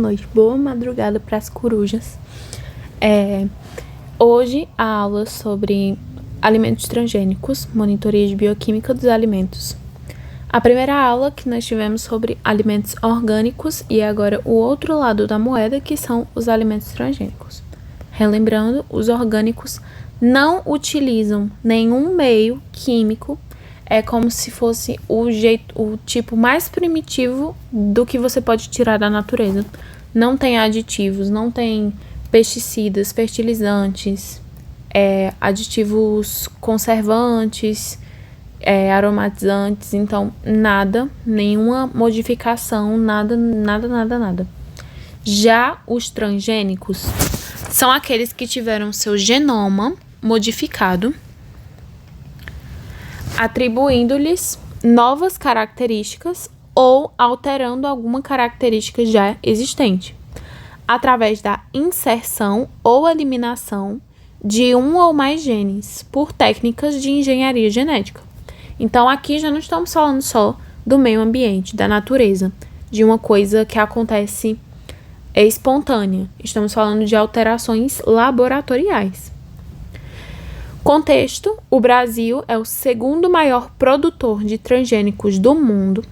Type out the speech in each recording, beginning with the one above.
noite, boa madrugada para as corujas. Hoje a aula sobre alimentos transgênicos, monitoria de bioquímica dos alimentos. A primeira aula que nós tivemos sobre alimentos orgânicos e agora o outro lado da moeda, que são os alimentos transgênicos. Relembrando, os orgânicos não utilizam nenhum meio químico, é como se fosse o tipo mais primitivo do que você pode tirar da natureza. Não tem aditivos, não tem pesticidas, fertilizantes, aditivos conservantes, aromatizantes, então nada, nenhuma modificação, nada. Já os transgênicos são aqueles que tiveram seu genoma modificado, atribuindo-lhes novas características ou alterando alguma característica já existente, através da inserção ou eliminação de um ou mais genes por técnicas de engenharia genética. Então, aqui já não estamos falando só do meio ambiente, da natureza, de uma coisa que acontece espontânea. Estamos falando de alterações laboratoriais. Contexto: o Brasil é o segundo maior produtor de transgênicos do mundo.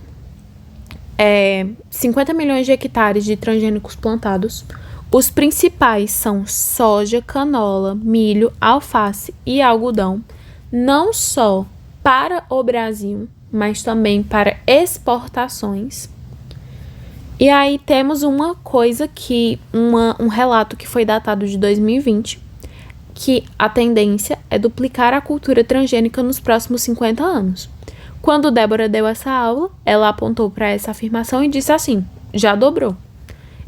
50 milhões de hectares de transgênicos plantados. Os principais são soja, canola, milho, alface e algodão, não só para o Brasil, mas também para exportações. E aí temos uma coisa um relato que foi datado de 2020, que a tendência é duplicar a cultura transgênica nos próximos 50 anos. Quando Débora deu essa aula, ela apontou para essa afirmação e disse assim: já dobrou.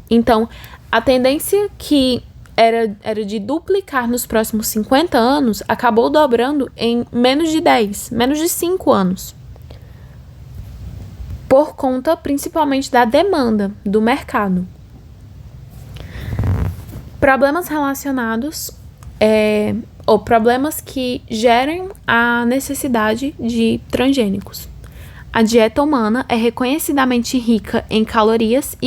Então, a tendência que era de duplicar nos próximos 50 anos, acabou dobrando em menos de 5 anos. Por conta, principalmente, da demanda do mercado. Problemas relacionados ou problemas que gerem a necessidade de transgênicos. A dieta humana é reconhecidamente rica em calorias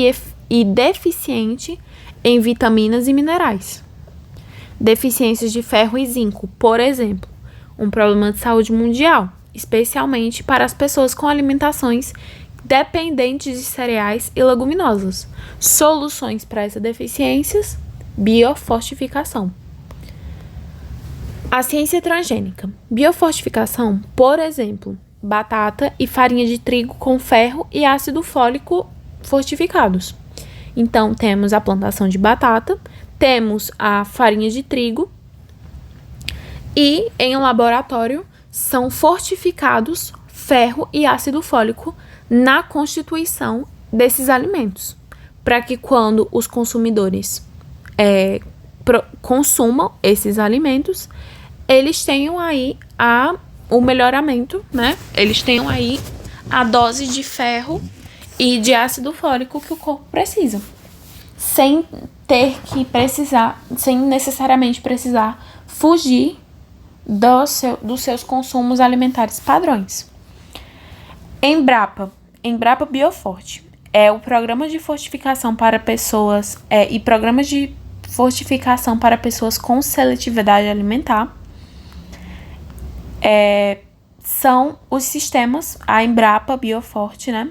e deficiente em vitaminas e minerais. Deficiências de ferro e zinco, por exemplo, um problema de saúde mundial, especialmente para as pessoas com alimentações dependentes de cereais e leguminosas. Soluções para essas deficiências: biofortificação. A ciência transgênica. Biofortificação, por exemplo, batata e farinha de trigo com ferro e ácido fólico fortificados. Então, temos a plantação de batata, temos a farinha de trigo e, em laboratório, são fortificados ferro e ácido fólico na constituição desses alimentos, para que quando os consumidores consumam esses alimentos, eles tenham aí o melhoramento, né? Eles tenham aí a dose de ferro e de ácido fólico que o corpo precisa, sem necessariamente precisar fugir dos seus consumos alimentares padrões. Embrapa Bioforte é o programa de fortificação para pessoas e programas de fortificação para pessoas com seletividade alimentar. São os sistemas, a Embrapa Bioforte, né?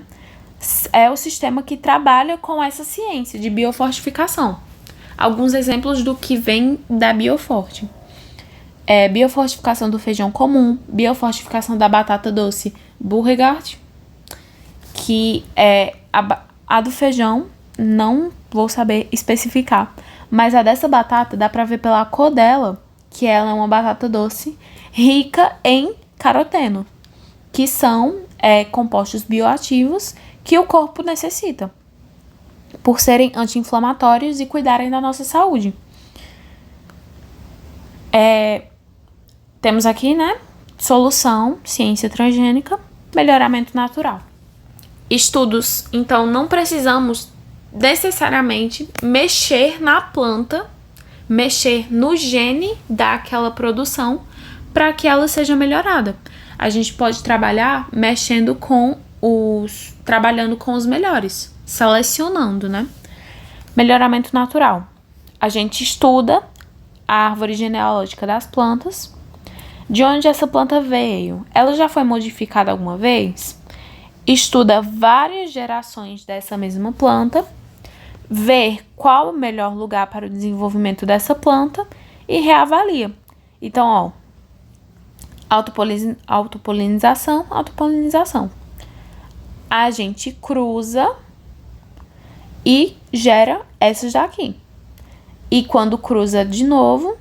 É o sistema que trabalha com essa ciência de biofortificação. Alguns exemplos do que vem da Bioforte: biofortificação do feijão comum, biofortificação da batata doce Beauregard, que é a do feijão, não vou saber especificar, mas a dessa batata dá pra ver pela cor dela que ela é uma batata doce rica em caroteno, que são compostos bioativos que o corpo necessita, por serem anti-inflamatórios e cuidarem da nossa saúde. Temos aqui, né? Solução, ciência transgênica, melhoramento natural. Estudos, então não precisamos necessariamente mexer na planta, mexer no gene daquela produção para que ela seja melhorada. A gente pode trabalhar trabalhando com os melhores, selecionando, né? Melhoramento natural. A gente estuda a árvore genealógica das plantas, de onde essa planta veio. Ela já foi modificada alguma vez? Estuda várias gerações dessa mesma planta, ver qual o melhor lugar para o desenvolvimento dessa planta e reavalia. Então, ó, autopolinização. A gente cruza e gera essas daqui. E quando cruza de novo,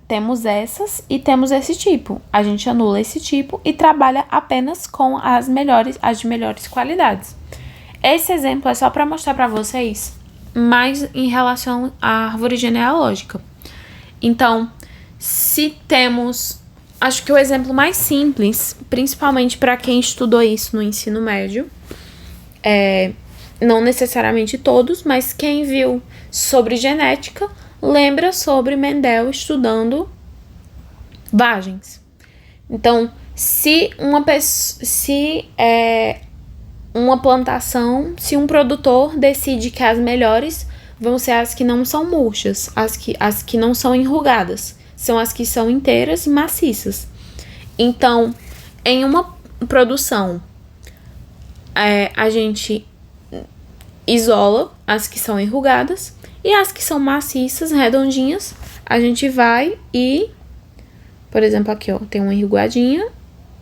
temos essas e temos esse tipo. A gente anula esse tipo e trabalha apenas com as de melhores qualidades. Esse exemplo é só para mostrar para vocês mais em relação à árvore genealógica. Então, se temos, acho que o exemplo mais simples, principalmente para quem estudou isso no ensino médio, não necessariamente todos, mas quem viu sobre genética, lembra sobre Mendel estudando vagens. Então, se um produtor decide que as melhores vão ser as que não são murchas, as que não são enrugadas, são as que são inteiras e maciças. Então, em uma produção, a gente isola as que são enrugadas e as que são maciças, redondinhas, a gente vai e, por exemplo, aqui, ó, tem uma enrugadinha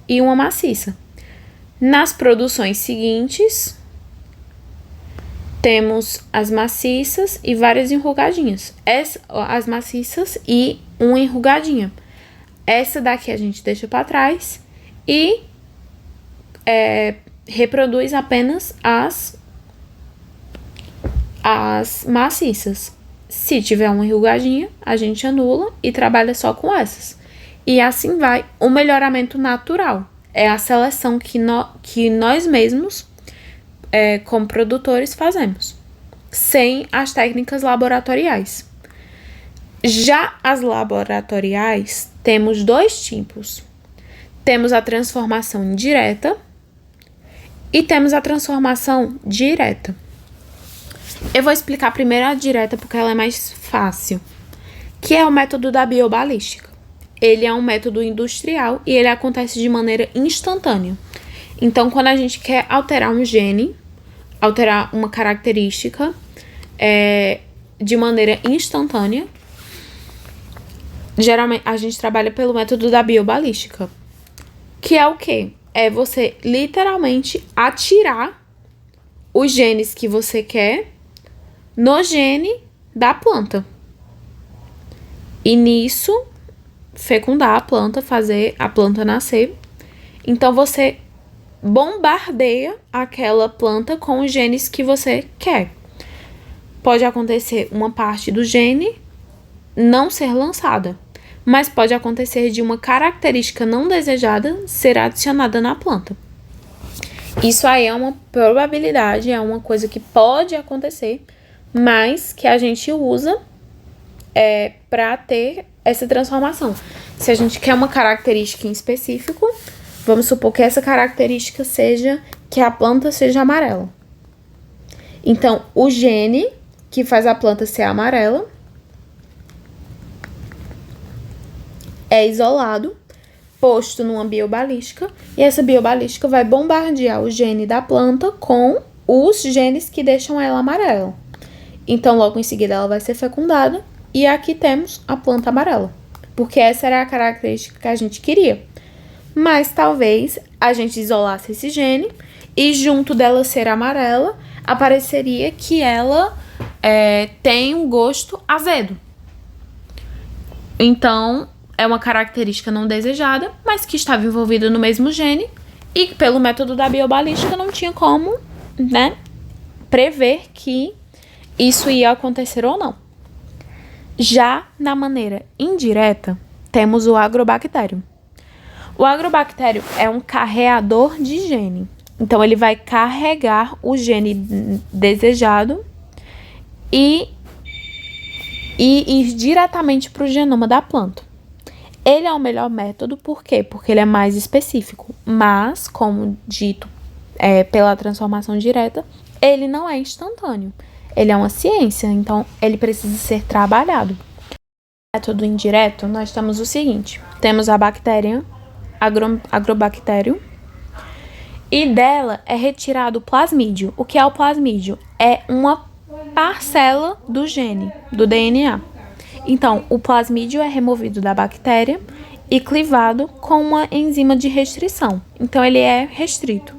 e uma maciça. Nas produções seguintes, temos as maciças e várias enrugadinhas. As maciças e uma enrugadinha. Essa daqui a gente deixa para trás e reproduz apenas as maciças. Se tiver uma enrugadinha, a gente anula e trabalha só com essas. E assim vai. O melhoramento natural é a seleção que nós mesmos, como produtores, fazemos, sem as técnicas laboratoriais. Já as laboratoriais, temos dois tipos. Temos a transformação indireta e temos a transformação direta. Eu vou explicar primeiro a direta porque ela é mais fácil, que é o método da biobalística. Ele é um método industrial e ele acontece de maneira instantânea. Então, quando a gente quer alterar um gene, alterar uma característica de maneira instantânea, geralmente a gente trabalha pelo método da biobalística, que é o quê? É você literalmente atirar os genes que você quer no gene da planta. E nisso, fecundar a planta, fazer a planta nascer. Então, você bombardeia aquela planta com os genes que você quer. Pode acontecer uma parte do gene não ser lançada, mas pode acontecer de uma característica não desejada ser adicionada na planta. Isso aí é uma probabilidade, é uma coisa que pode acontecer, mas que a gente usa para ter essa transformação. Se a gente quer uma característica em específico, vamos supor que essa característica seja que a planta seja amarela. Então, o gene que faz a planta ser amarela é isolado, posto numa biobalística, e essa biobalística vai bombardear o gene da planta com os genes que deixam ela amarela. Então, logo em seguida, ela vai ser fecundada, e aqui temos a planta amarela, porque essa era a característica que a gente queria. Mas talvez a gente isolasse esse gene, e junto dela ser amarela, apareceria que ela tem um gosto azedo. Então, é uma característica não desejada, mas que estava envolvida no mesmo gene, e pelo método da biobalística não tinha como, prever que isso ia acontecer ou não. Já na maneira indireta, temos o agrobactério. O agrobactério é um carreador de gene. Então, ele vai carregar o gene desejado e ir diretamente para o genoma da planta. Ele é o melhor método, por quê? Porque ele é mais específico. Mas, como dito pela transformação direta, ele não é instantâneo. Ele é uma ciência, então ele precisa ser trabalhado. No método indireto, nós temos o seguinte: temos a bactéria, Agrobacterium, e dela é retirado o plasmídio. O que é o plasmídio? É uma parcela do gene, do DNA. Então, o plasmídio é removido da bactéria e clivado com uma enzima de restrição. Então, ele é restrito.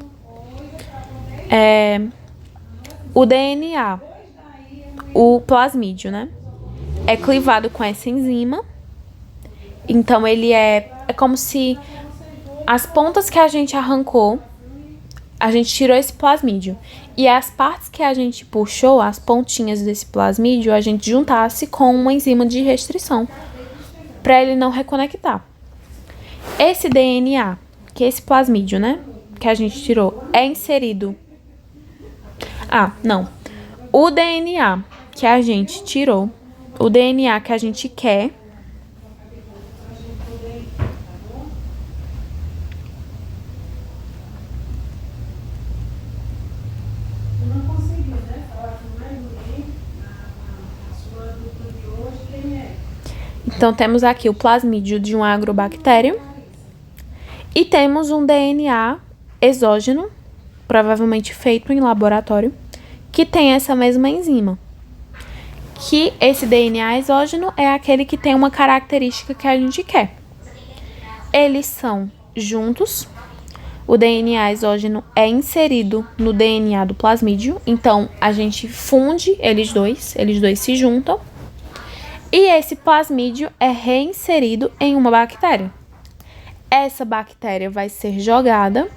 O DNA, o plasmídio, né? É clivado com essa enzima. Então, ele é como se as pontas que a gente arrancou, a gente tirou esse plasmídio. E as partes que a gente puxou, as pontinhas desse plasmídio, a gente juntasse com uma enzima de restrição, para ele não reconectar. Esse DNA, que é esse plasmídio, né, que a gente tirou, é inserido... O DNA que a gente tirou, o DNA que a gente quer... Então, temos aqui o plasmídio de um agrobacterium e temos um DNA exógeno, provavelmente feito em laboratório, que tem essa mesma enzima. Que esse DNA exógeno é aquele que tem uma característica que a gente quer. Eles são juntos. O DNA exógeno é inserido no DNA do plasmídio, então a gente funde eles dois se juntam. E esse plasmídio é reinserido em uma bactéria. Essa bactéria vai ser jogada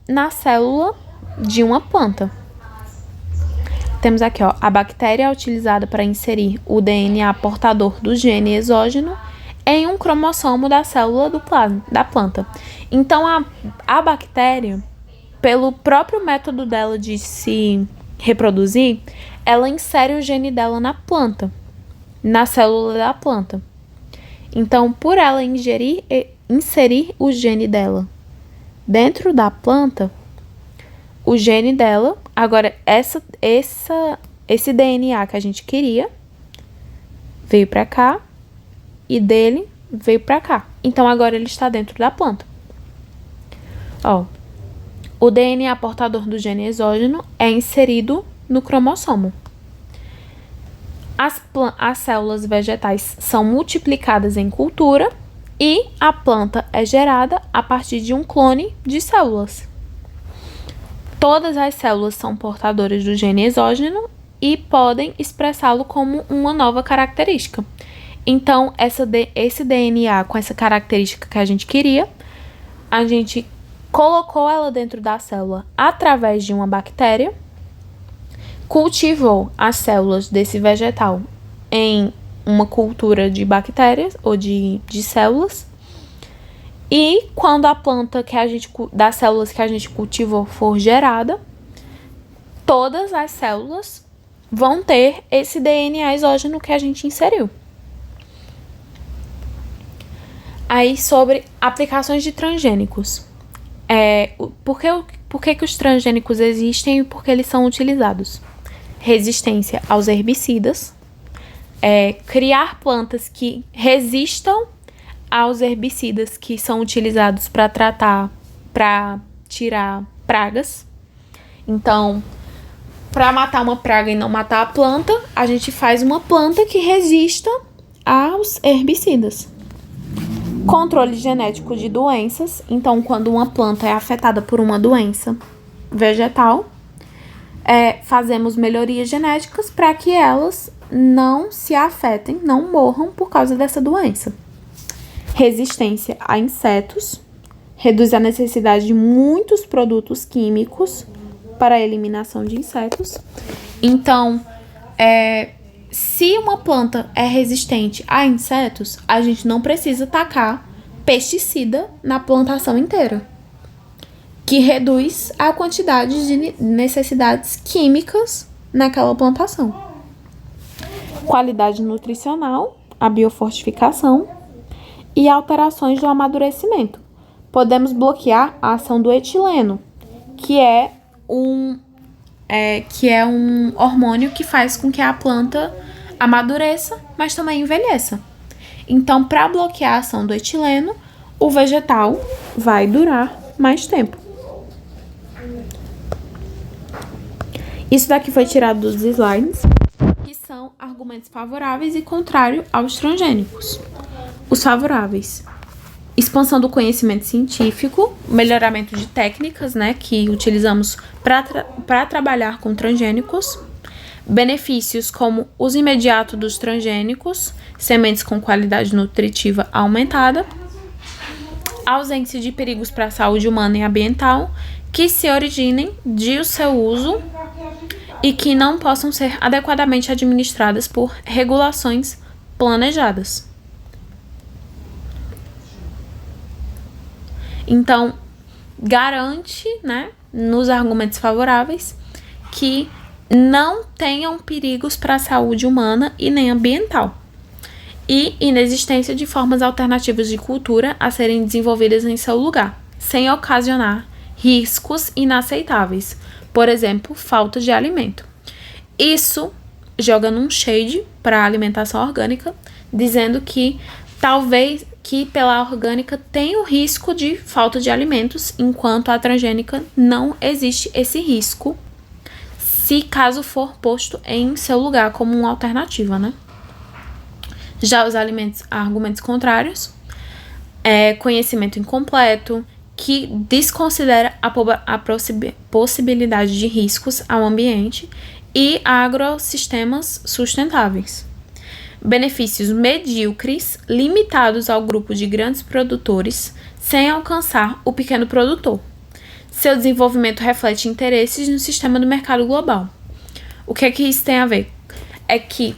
na célula de uma planta. Temos aqui, ó, a bactéria é utilizada para inserir o DNA portador do gene exógeno em um cromossomo da célula da planta. Então, a bactéria, pelo próprio método dela de se reproduzir, ela insere o gene dela na planta, na célula da planta. Então, por ela inserir o gene dela dentro da planta, o gene dela, agora esse DNA que a gente queria, veio para cá e dele veio para cá. Então, agora ele está dentro da planta. Ó, o DNA portador do gene exógeno é inserido no cromossomo. As células vegetais são multiplicadas em cultura e a planta é gerada a partir de um clone de células. Todas as células são portadoras do gene exógeno e podem expressá-lo como uma nova característica. Então, esse DNA com essa característica que a gente queria, a gente colocou ela dentro da célula através de uma bactéria, cultivou as células desse vegetal em uma cultura de bactérias ou de células. E quando a planta das células que a gente cultivou for gerada, todas as células vão ter esse DNA exógeno que a gente inseriu. Aí, sobre aplicações de transgênicos. Por que os transgênicos existem e por que eles são utilizados? Resistência aos herbicidas, criar plantas que resistam aos herbicidas que são utilizados para tirar pragas. Então, para matar uma praga e não matar a planta, a gente faz uma planta que resista aos herbicidas. Controle genético de doenças. Então, quando uma planta é afetada por uma doença vegetal, fazemos melhorias genéticas para que elas não se afetem, não morram por causa dessa doença. Resistência a insetos. Reduz a necessidade de muitos produtos químicos para a eliminação de insetos. Então, se uma planta é resistente a insetos, a gente não precisa tacar pesticida na plantação inteira, que reduz a quantidade de necessidades químicas naquela plantação. Qualidade nutricional, a biofortificação e alterações do amadurecimento. Podemos bloquear a ação do etileno, que é que é um hormônio que faz com que a planta amadureça, mas também envelheça. Então, para bloquear a ação do etileno, o vegetal vai durar mais tempo. Isso daqui foi tirado dos slides, que são argumentos favoráveis e contrários aos transgênicos. Os favoráveis: expansão do conhecimento científico, melhoramento de técnicas, que utilizamos para trabalhar com transgênicos, benefícios como uso imediato dos transgênicos, sementes com qualidade nutritiva aumentada, ausência de perigos para a saúde humana e ambiental que se originem de seu uso e que não possam ser adequadamente administradas por regulações planejadas. Então, garante, nos argumentos favoráveis, que não tenham perigos para a saúde humana e nem ambiental, e inexistência de formas alternativas de cultura a serem desenvolvidas em seu lugar, sem ocasionar riscos inaceitáveis, por exemplo, falta de alimento. Isso joga num shade para a alimentação orgânica, dizendo que talvez que pela orgânica tem o risco de falta de alimentos, enquanto a transgênica não existe esse risco, se caso for posto em seu lugar como uma alternativa, Já os argumentos contrários, conhecimento incompleto, que desconsidera a possibilidade de riscos ao ambiente e agrossistemas sustentáveis. Benefícios medíocres, limitados ao grupo de grandes produtores, sem alcançar o pequeno produtor. Seu desenvolvimento reflete interesses no sistema do mercado global. O que é que isso tem a ver? É que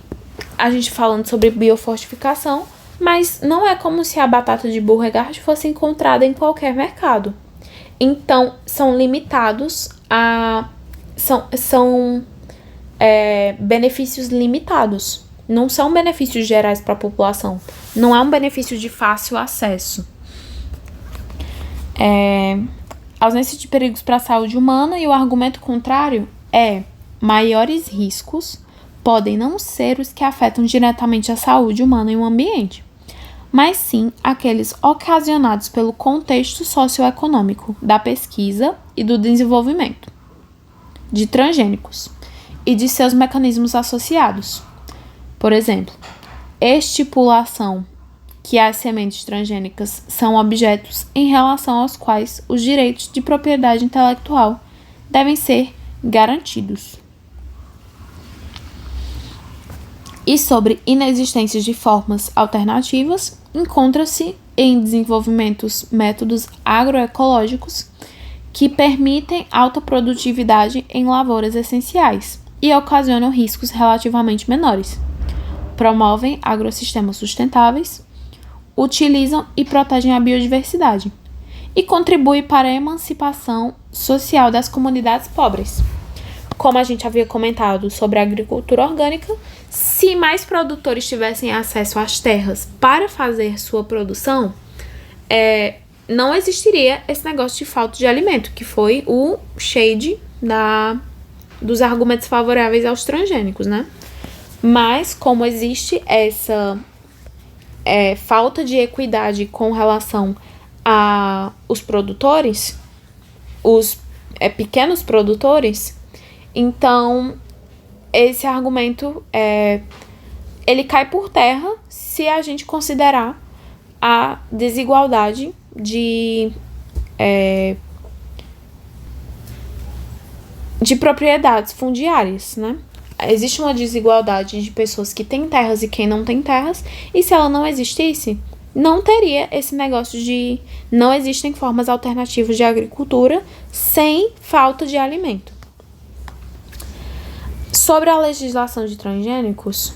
a gente falando sobre biofortificação, mas não é como se a batata de Beauregard fosse encontrada em qualquer mercado. Então, são limitados a... São benefícios limitados. Não são benefícios gerais para a população. Não é um benefício de fácil acesso. Ausência de perigos para a saúde humana, e o argumento contrário é: maiores riscos podem não ser os que afetam diretamente a saúde humana e o ambiente, mas sim aqueles ocasionados pelo contexto socioeconômico da pesquisa e do desenvolvimento de transgênicos e de seus mecanismos associados. Por exemplo, estipulação que as sementes transgênicas são objetos em relação aos quais os direitos de propriedade intelectual devem ser garantidos. E sobre inexistência de formas alternativas, encontra-se em desenvolvimentos métodos agroecológicos que permitem alta produtividade em lavouras essenciais e ocasionam riscos relativamente menores, promovem agrossistemas sustentáveis, utilizam e protegem a biodiversidade e contribuem para a emancipação social das comunidades pobres. Como a gente havia comentado sobre a agricultura orgânica, se mais produtores tivessem acesso às terras para fazer sua produção, não existiria esse negócio de falta de alimento, que foi o shade dos argumentos favoráveis aos transgênicos, Mas, como existe essa falta de equidade com relação aos produtores, os pequenos produtores, então esse argumento ele cai por terra se a gente considerar a desigualdade de propriedades fundiárias, Existe uma desigualdade de pessoas que têm terras e quem não tem terras, e se ela não existisse, não teria esse negócio de não existem formas alternativas de agricultura sem falta de alimento. Sobre a legislação de transgênicos,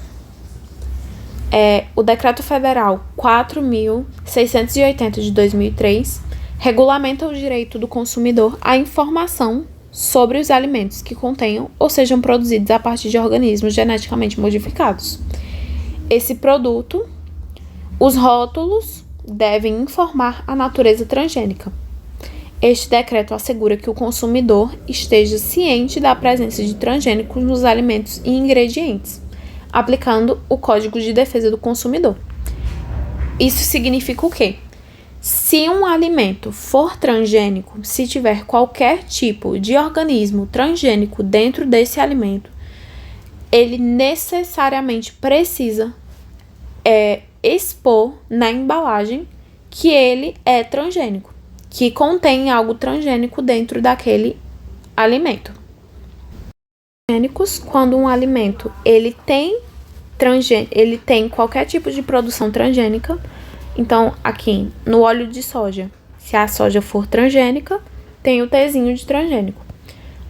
o Decreto Federal 4.680 de 2003 regulamenta o direito do consumidor à informação sobre os alimentos que contenham ou sejam produzidos a partir de organismos geneticamente modificados. Esse produto, os rótulos devem informar a natureza transgênica. Este decreto assegura que o consumidor esteja ciente da presença de transgênicos nos alimentos e ingredientes, aplicando o Código de Defesa do Consumidor. Isso significa o quê? Se um alimento for transgênico, se tiver qualquer tipo de organismo transgênico dentro desse alimento, ele necessariamente precisa expor na embalagem que ele é transgênico, que contém algo transgênico dentro daquele alimento. Transgênicos, quando um alimento ele tem qualquer tipo de produção transgênica. Então, aqui no óleo de soja, se a soja for transgênica, tem o Tzinho de transgênico.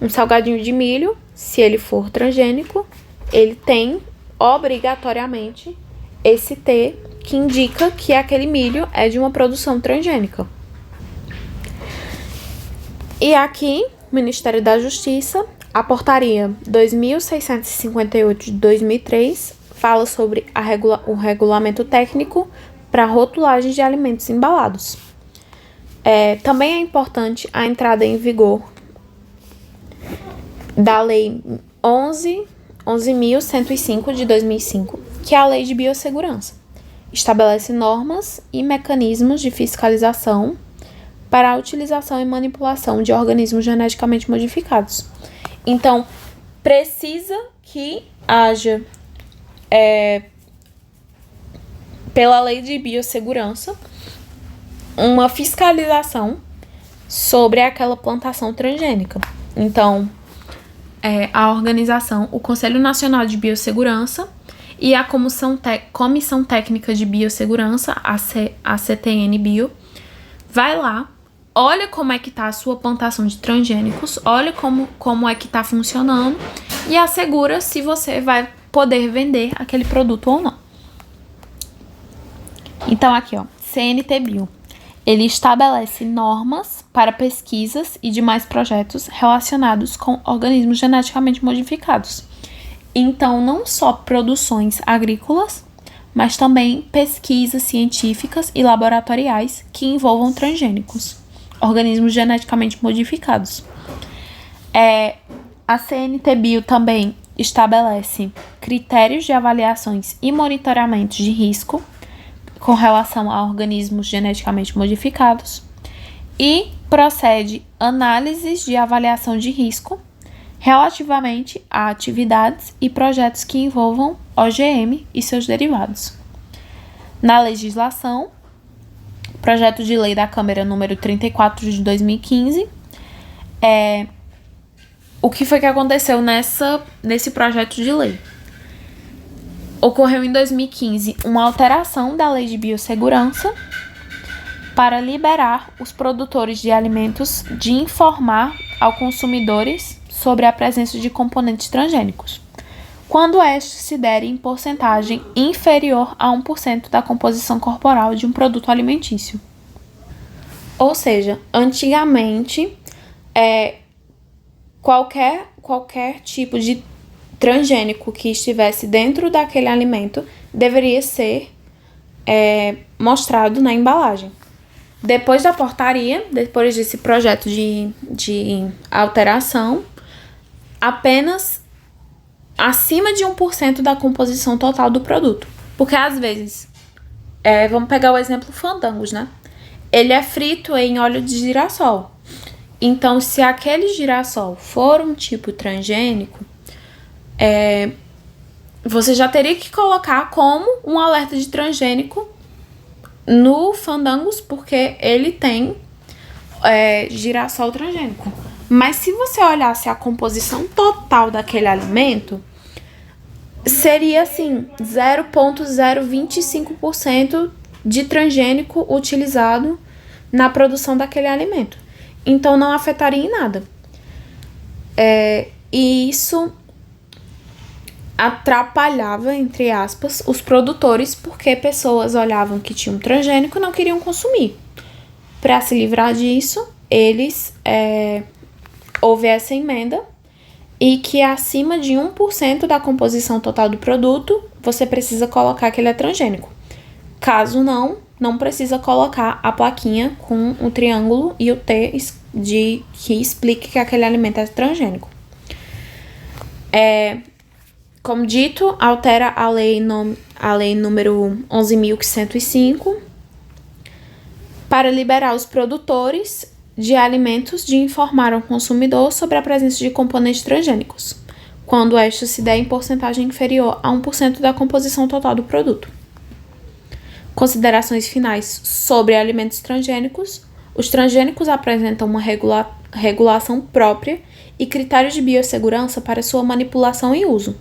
Um salgadinho de milho, se ele for transgênico, ele tem obrigatoriamente esse T que indica que aquele milho é de uma produção transgênica. E aqui, Ministério da Justiça, a portaria 2658 de 2003 fala sobre o regulamento técnico para rotulagem de alimentos embalados. Também é importante a entrada em vigor da Lei 11.105 de 2005, que é a Lei de Biossegurança. Estabelece normas e mecanismos de fiscalização para a utilização e manipulação de organismos geneticamente modificados. Então, precisa que haja pela Lei de Biossegurança, uma fiscalização sobre aquela plantação transgênica. Então, a organização, o Conselho Nacional de Biossegurança e a Comissão Técnica de Biossegurança, a CTN-Bio, vai lá, olha como é que está a sua plantação de transgênicos, olha como é que está funcionando e assegura se você vai poder vender aquele produto ou não. Então, aqui, CNT-Bio. Ele estabelece normas para pesquisas e demais projetos relacionados com organismos geneticamente modificados. Então, não só produções agrícolas, mas também pesquisas científicas e laboratoriais que envolvam transgênicos, organismos geneticamente modificados. A CNT-Bio também estabelece critérios de avaliações e monitoramentos de risco com relação a organismos geneticamente modificados e procede análises de avaliação de risco relativamente a atividades e projetos que envolvam OGM e seus derivados. Na legislação, projeto de lei da Câmara número 34 de 2015, o que foi que aconteceu nesse projeto de lei? Ocorreu em 2015 uma alteração da Lei de Biossegurança para liberar os produtores de alimentos de informar aos consumidores sobre a presença de componentes transgênicos, quando estes se derem em porcentagem inferior a 1% da composição corporal de um produto alimentício. Ou seja, antigamente, qualquer tipo de transgênico que estivesse dentro daquele alimento deveria ser mostrado na embalagem. Depois da portaria, depois desse projeto de alteração, apenas acima de 1% da composição total do produto. Porque às vezes, vamos pegar o exemplo Fandangos, né? Ele é frito em óleo de girassol. Então, se aquele girassol for um tipo transgênico, você já teria que colocar como um alerta de transgênico no Fandangos, porque ele tem girassol transgênico. Mas se você olhasse a composição total daquele alimento, seria assim, 0,025% de transgênico utilizado na produção daquele alimento. Então não afetaria em nada. E isso atrapalhava, entre aspas, os produtores, porque pessoas olhavam que tinha um transgênico e não queriam consumir. Para se livrar disso, houve essa emenda e que acima de 1% da composição total do produto, você precisa colocar que ele é transgênico. Caso não, não precisa colocar a plaquinha com o triângulo e o T que explique que aquele alimento é transgênico. Como dito, altera a lei número 11.105 para liberar os produtores de alimentos de informar ao consumidor sobre a presença de componentes transgênicos, quando esta se der em porcentagem inferior a 1% da composição total do produto. Considerações finais sobre alimentos transgênicos. Os transgênicos apresentam uma regulação própria e critérios de biossegurança para sua manipulação e uso.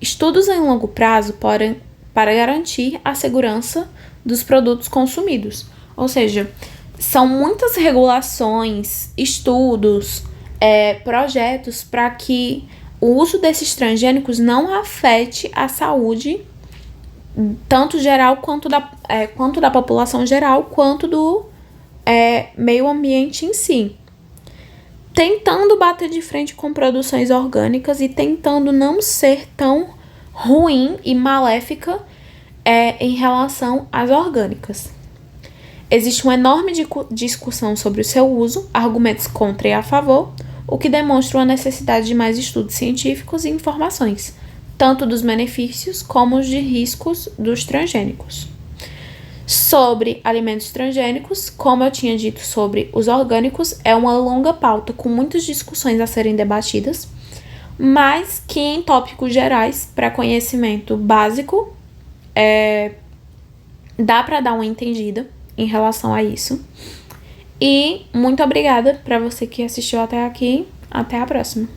Estudos em longo prazo para garantir a segurança dos produtos consumidos. Ou seja, são muitas regulações, estudos, projetos para que o uso desses transgênicos não afete a saúde tanto geral quanto da população geral, quanto do meio ambiente em si. Tentando bater de frente com produções orgânicas e tentando não ser tão ruim e maléfica em relação às orgânicas. Existe uma enorme discussão sobre o seu uso, argumentos contra e a favor, o que demonstra uma necessidade de mais estudos científicos e informações, tanto dos benefícios como os de riscos dos transgênicos. Sobre alimentos transgênicos, como eu tinha dito sobre os orgânicos, é uma longa pauta com muitas discussões a serem debatidas, mas que em tópicos gerais, para conhecimento básico, dá para dar uma entendida em relação a isso. E muito obrigada para você que assistiu até aqui. Até a próxima.